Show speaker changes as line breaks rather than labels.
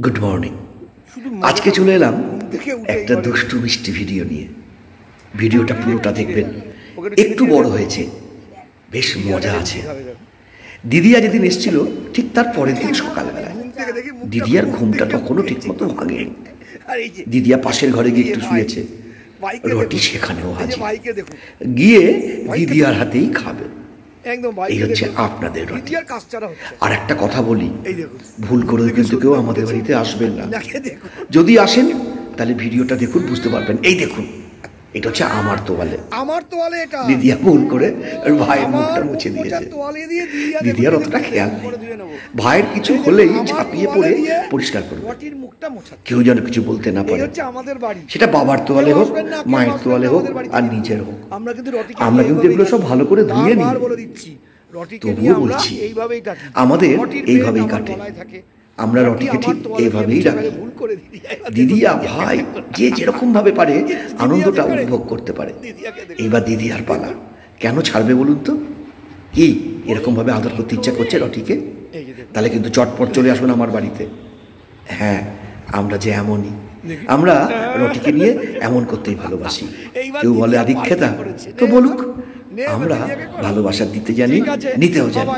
Good morning. আজকে চলে এলাম একটা দুষ্টু মিষ্টি ভিডিও নিয়ে। ভিডিওটা পুরোটা দেখবেন, একটু বড় হয়েছে, বেশ মজা আছে। দিদিয়া যেদিন এসেছিল ঠিক তার পরের দিন সকালবেলায় দিদিয়ার ঘুমটা তখনও ঠিক মতো ভাঙেনি। দিদিয়া পাশের ঘরে গিয়ে একটু শুয়েছে, রটি সেখানেও হাজির, গিয়ে দিদিয়ার হাতেই খাবে। এই হচ্ছে আপনাদের রটি। আর একটা কথা বলি, ভুল করে কিন্তু কেউ আমাদের বাড়িতে আসবেন না। যদি আসেন তাহলে ভিডিওটা দেখুন, বুঝতে পারবেন। এই দেখুন, এটা হচ্ছে আমার তোয়ালে। এটা দিদিয়া ভুল করে ভাইয়ের মুখটা মুছে দিয়েছে। দিদিয়ার অতটা খেয়াল নেই, ভাইয়ের কিছু হলেই ঝাঁপিয়ে পড়ে পরিষ্কার করবে, কেউ যেন কিছু বলতে না পারে। সেটা বাবার তোয়ালে হোক, মায়ের তোয়ালে হোক, আর নিজের হোক। আমরা কিন্তু এগুলো সব ভালো করে ধুয়ে নিই। তবুও বলছি, আমাদের এইভাবেই কাটে। আমরা রটিকে ঠিক এইভাবেই রাখি। দিদিয়া ভাই যে যেরকম ভাবে পারে আনন্দটা উপভোগ করতে পারে। এইবার দিদিয়ার পালা, কেন ছাড়বে বলুন তো? কি এরকম ভাবে আদর করতে ইচ্ছা করছে রটিকে? তাহলে কিন্তু চটপট চলে আসবেন আমার বাড়িতে। হ্যাঁ, আমরা যে এমনই, আমরা রটিকে নিয়ে এমন করতেই ভালোবাসি। কেউ বলে আদিক্ষেতা, তো বলুক, আমরা ভালোবাসা দিতে জানি, নিতেও জানি।